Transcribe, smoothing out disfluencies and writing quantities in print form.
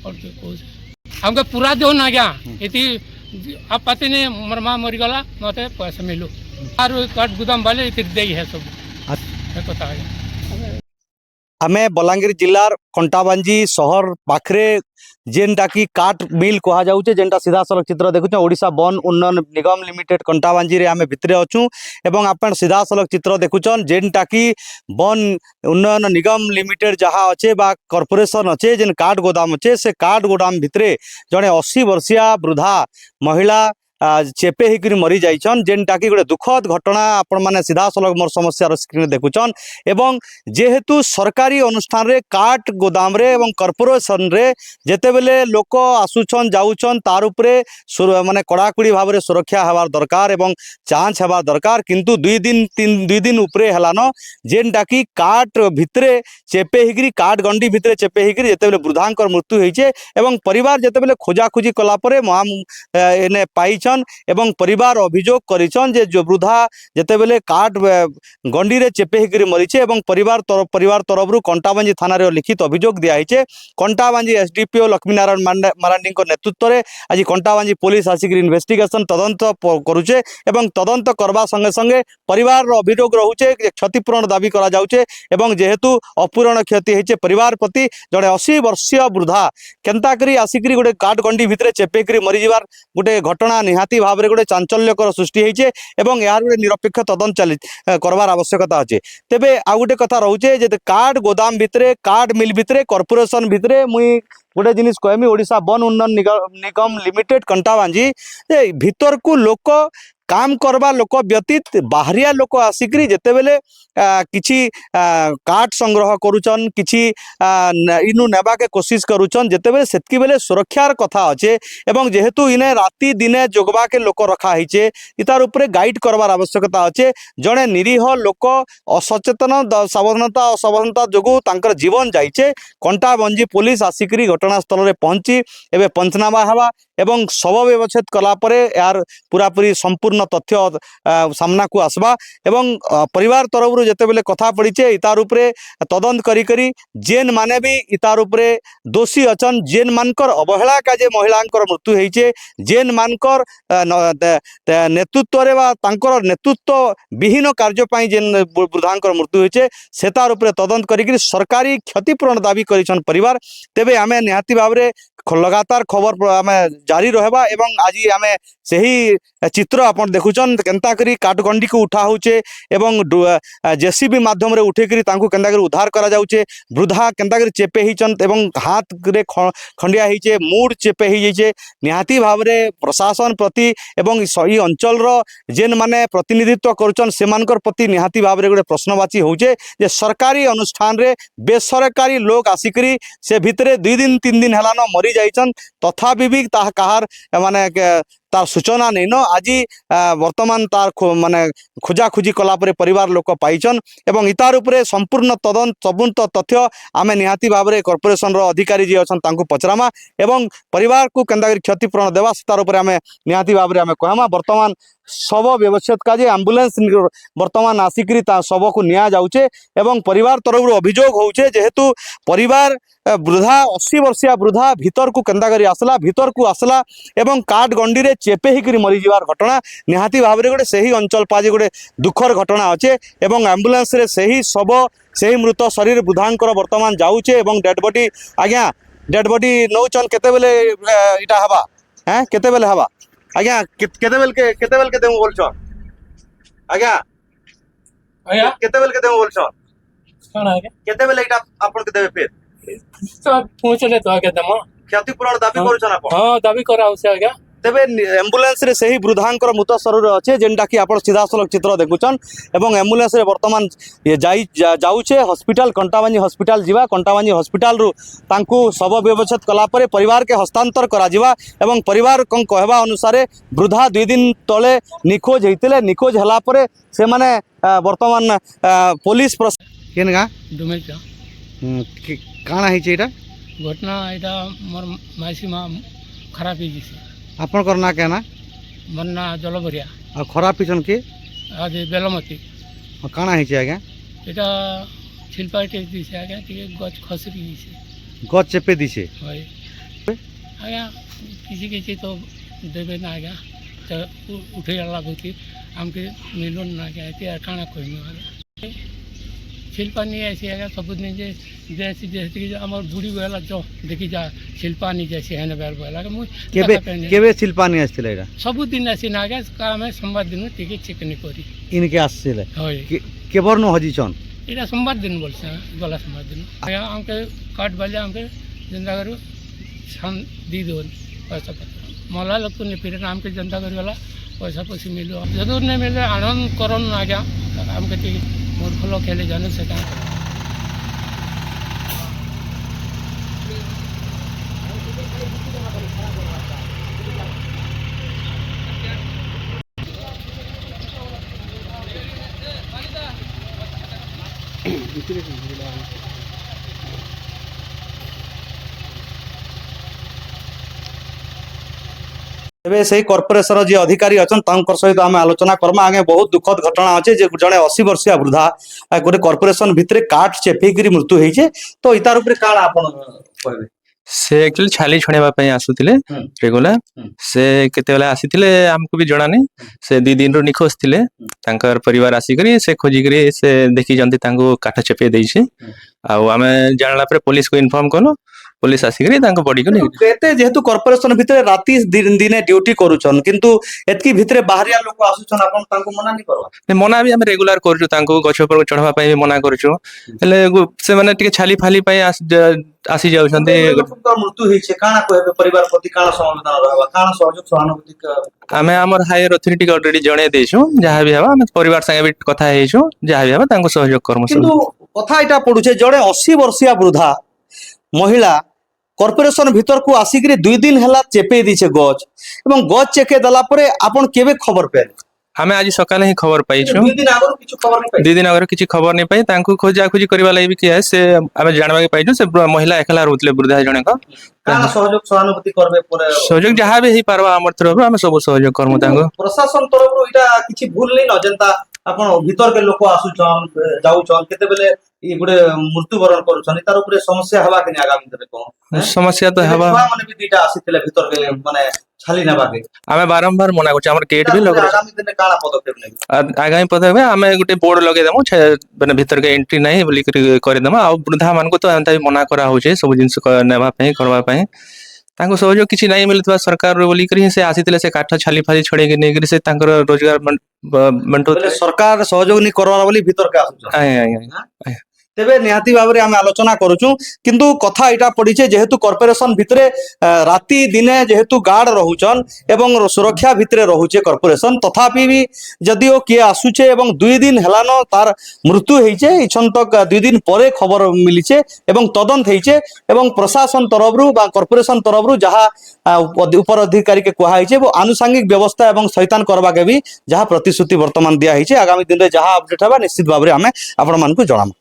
करके कौन हमके पूरा दो ना क्या इति अब पति ने मोर माँ मरीगला मत पैसा मिलो और काट गुदाम वाले इति दे है सब पता है। आमे बलांगीर जिलार कंटाबांजी सहर पाखरे जेनटा की काट मिल कहा जाउचे जेनटा सीधा सड़क चित्र देखुचे ओडिशा वन उन्नयन निगम लिमिटेड कंटाबांजी रे आमे भितरे अछु एवं आपण सीधा सड़क चित्र देखुचन जेनटा की वन उन्नयन निगम लिमिटेड जहाँ अच्छे बा कॉर्पोरेशन अच्छे जेन काट गोदाम अच्छे से काट गोदाम भितरे जड़े 80 वर्षिया वृद्धा महिला चेपे होकर मरी जाइछन जेनटा कि गोटे दुखद घटना आपण माने सीधा सलग मोर समस्या स्क्रीन देखुचन एवं जेहेतु सरकारी अनुष्ठान रे काट गोदाम रे एवं कॉर्पोरेशन रे जेते बेले लोक आसुछन जाउछन तार उपरे माने कड़ाकड़ी भाव में सुरक्षा हेबार दरकार एवं जांच हेबार दरकार किंतु 2 दिन उपरे हेलान जेनटा कि काट भितरे चेपे होकर काट गंडी भितरे चेपे होकर जेते बेले वृद्धांकर मृत्यु होइछे एवं परिवार जेते बेले खोजाखोजी कला परे एने पाइछन एवं परिवार अभियोग करिछन जे जो वृद्धा जेते बेले काट गंडी रे चेपे होकर मरीछे एवं परिवार तरफ कंटाबांजी थाना रे लिखित अभियोग दिया है। कंटाबांजी एसडीपीओ लक्ष्मीनारायण मारांडी नेतृत्व में आज कंटाबांजी पुलिस आसिक इन्वेस्टिगेशन तदंत करुचे एवं तदंत करवा संगे संगे परिवार अभियोग रोचे क्षतिपूरण दाबी करा जाउचे एवं जेहेतु अपूरण क्षति होइछे परिवार प्रति जड़े 80 वर्षीय वृद्धा केनता करी आसिक गोटे काट गंडी भितरे चेपे करी मरी जीवार गोटे घटना निहाती भाव में गोटे चांचल्यकर सृष्टि होइछे एवं यार गोटे निरपेक्ष तदंत चली करवार आवश्यकता अच्छे। तेबे आ गोटे कथा रोचे जे काट गोदाम भितरे काट मिल भितरे कॉर्पोरेशन भितरे मुई गोटे जिनिस कहमी ओडिशा वन उन्नयन निगम लिमिटेड कंटाबांजी भीतर को लोक काम करवा लोक व्यतीत बाहरिया लोक आसिक जेते बेले किछि काट संग्रह करुचन किछि इनु नेबा के कोशिश करुचन जेते बेले सेतकी बेले सुरक्षार कथा अच्छे एवं जेहेतु इने राति दिने जोगबा के लोक रखा हिचे इतार उपरे गाइड करवार आवश्यकता अच्छे। जड़े निरीह लोक असचेतन सावधानता असावधानता जोगु तांकर जीवन जाइछे कंटाबांजी पुलिस आसिक घटनास्थल में पहुंची एवं पंचनामा हवा एवं शव व्यवच्छेद कला परे यार पूरापूरी संपूर्ण तथ्य सामना को आसबा एवं परिवार तरफ जेते बेले कथा पड़ीचे इतार उपरे तदंत करी जेन माने भी इतार उपरे दोषी अचन जेन मानकर अवहेला का जे महिलांकर मृत्यु होइचे जेन मानकर नेतृत्व रे बा तांकर नेतृत्व विहीन कार्य पाई जेन वृद्धांकर मृत्यु होइचे सेतार उपरे तदंत करी सरकारी क्षतिपूरण दाबी करिछन परिवार। तेबे आमे निहाती भाव रे लगातार खबर आमे जारी रहबा एवं आज आमे सही चित्र आपण देखुचन केनता करी काटगंडी को उठा होचे एवं जेसीबी माध्यम रे उठे करी तांको केनता करी उद्धार करा जाउचे वृद्धा केनता करी चेपे हिचन एवं हाथ रे खंडिया हिचे मूड चेपे हि जैसे निहाती भाव रे प्रशासन प्रति एवं सही अंचल रो जेन माने प्रतिनिधित्व करुचन सेमानकर प्रति निहाती भाव रे गोटे प्रश्नवाची होचे जे सरकारी अनुष्ठान रे बेसरकारी लोग आसिकरी से भितरे 2 दिन 3 दिन हेलान मरी जाइछन तथापि भी ताहा कहार माने तार सूचना नहीं न आज वर्तमान तार माने खोजाखोजी कला परे परिवार लोक पाइछन एवं इतार उपरे संपूर्ण तदंत सबुत तथ्य आमे निहाती भाव में कॉर्पोरेशन रो अधिकारी जी अछन तांको पचरामा एवं परिवार को केनता क्षतिपूरण देवा तार उपरे आमे निहाती भाव में आमे कहमा। वर्तमान शव व्यवच्छेद का एम्बुलेंस वर्तमान आसिक शव को निया जाउचे एवं परिवार तरफ अभियोग होउचे जेहेतु परिवार वृद्धा 80 वर्षिया वृद्धा भीतर को केनता करी आसला भीतर को आसला एवं काट गंडी रे चेपे हिकरी मरी जीवार घटना निहाती भाव में गोटे सही अंचल पाजी गोटे दुखर घटना अच्छे एवं एम्बुलेंस रे सही शव सही मृत शरीर वृद्धांकर वर्तमान जाउचे एवं डेड बॉडी आज्ञा डेड बॉडी नौचन केते बेले इटा हवा हैं केते बेले हवा आज्ञा केते बेल के देमु बोलछन आज्ञा आया केते बेल के देमु बोलछन कोन आगे केते बेले इटा आपन के देबे फिर तो पहुंचले तो आगे दम क्षतिपूरण दाबी करूछन आपन हां दाबी करा होसे आगे तेबे एम्बुलेंस रे सही वृद्धांकर मृत शरीर अच्छे जेनटा कि आप सीधा सलग चित्र देखुचन एवं एम्बुलेंस रे वर्तमान जाउछे हॉस्पिटल कंटाबांजी हॉस्पिटल जीवा कंटाबांजी हॉस्पिटल रु तांकु शव व्यवच्छेद कला परे परिवार के हस्तांतर करा जीवा एवं परिवार को कहवा अनुसार वृद्धा 2 दिन तले निखोज होइतिले निखोज हला परे से माने वर्तमान पुलिस केन गा डुमे का काना हिचे एटा घटना एटा मोर मासी मा खराब ही जिसे आपन करना केना मन्ना जलबरिया आ खराब पिछन के आज बेलमती काना हिचे आगे एटा छिलपाटे दिसे आगे टिके गछ खसरी दिसे गछ चेपे दिसे होय आज्ञा किसी तो देवे ना आज्ञा तो उठे गला बुद्धि आमके मिलन ना आज्ञा काଣା कहमी शिल्पा नहीं ऐसी आज्ञा सबुदिन जैसी जैसे आम बुढ़ी बेला जो देखी जा शिल्पा नहीं जैसी है बेल बेला केबे केबे शिल्पानी आस्थिले एटा सबुदिन ऐसी ना आज्ञा आम सोमवार दिन टिके चेक नहीं करी इनके आस्थिले হয় केबर न हजिछन এটা সোমবার দিন বলছে গলা সোমবার দিন আজ্ঞা আমাকে কাট বাজে আমাকে जनता करू छान दी देवन पैसा पत्र मला लगतो नहीं फिर आमके जनता करी वाला पैसा पैसे मिलो जरूर नहीं मिले आनंद करन आज्ञा आमके ती मूर्ख लोग खेले जाने से क्या एबे से कॉर्पोरेशन जे अधिकारी अछन तांकर सहित आम आलोचना करमा आगे बहुत दुखद घटना अच्छे जे जड़े 80 वर्षीय वृद्धा गोटे कॉर्पोरेशन भितर काट चेपेकरी मृत्यु होइछे तो इतार ऊपर काण आपण कहबे से एक्चुअली छाली छणेबा पई आसुतिले रेगुलर से केते बेला आसीतिले हमको भी जणा नहीं से 2 दिन रो निखोज थिले तांकर परिवार आसी करी से खोजी करी से देखि जंती तांको काठ चेपे देइछे आ हमें जानला पर पुलिस को इन्फॉर्म कलो पुलिस आसी करी तांको बॉडी को केते जेहेतु कॉर्पोरेशन भितर राती दिने ड्यूटी करूछन किंतु एतकी भितर बाहरिया लोक आसुछन आपण तांको मना नहीं करवा मना भी हम रेगुलर करछु तांको गछ पर चढ़वा पई भी मना करछु हेले से माने टिके छाली फाली पई आसी जाउछन्ते मृत्यु होइछे काना कहबे परिवार प्रति काना समाधान रहबा काना सहयोग सहानुभूति आमे हमर हायर अथॉरिटी को ऑलरेडी जणे देछु जहा भी हवा हम परिवार संगे भी कथा हेछु जहा भी हवा तांको सहयोग करमु किंतु कथा इटा पडुछे जड़े 80 वर्षीय वृद्धा महिला कॉर्पोरेशन भीतर को आसिक 2 दिन हेला चेपे दीछे गज एवं गज चेके दला परे आपण केबे खबर पे हमें आज सकाले ही खबर पाइछु 2 दिन आगर किछु खबर नहीं 2 दिन आगर किछि खबर नहीं पाई तांको खोजा खोजी करबा लागि भी किया से हमें जानबा के पाइछु से महिला एकला रहउतले वृद्धा जणे को काना सहयोग सहानुभूति करबे परे सहयोग जहा भी ही पारबा हमर तरफ हम सब सहयोग करमु तांको प्रशासन तरफ रो इटा किछि भूल नहीं न जनता आपण भीतर के लोक आसुछन जाउछन केते बेले ई गुडे मृत्युवरण करूछन तार ऊपर समस्या हवा के आगामी देबे कोन समस्या तो हवा माने भी दीटा आसीतले भीतर के माने छाली नेबा के हमें बारंबार मना करछ हमर गेट भी लग आगामी दिन काना पदक्षेप नेबे आगामी पदक्षेप हमें गुटे बोर्ड लगे देमु माने भीतर के एंट्री नहीं बोली कर देमु आ वृद्धा मान को तो एंता भी मना करा होछे सब जिंस नेबा पई करबा पई तांको सहयोग किछि नहीं मिलतवा सरकार रो बोली करी से आसीतले से काठ छाली फाली छड़े के नै करी से तांकर रोजगार मंटो सरकार सहयोग नहीं करवा बोली भीतर के आसुछ तेबे निहाती भाव में आम आलोचना करूँ किंतु कथा इटा पड़ी जेहेतु कॉर्पोरेशन भितरे राति दिने जेहेतु गार्ड रहुचन एवं सुरक्षा भितरे रहुचे कॉर्पोरेशन तथापि भी जदिओ किए आसुचे एवं 2 दिन हेलानो तार मृत्यु होइचे इछन तक 2 दिन परे खबर मिलीचे एवं तदंत होइचे एवं प्रशासन तरफरु बा कॉर्पोरेशन तरफरु जहा ऊपर अधिकारी के कहा है वो आनुषंगिक व्यवस्था एवं सैतान करवा के भी जहाँ प्रतिश्रुति वर्तमान दिया है आगामी दिन में जहाँ अपडेट होगा निश्चित भाव में आम आपण मानक जणाम।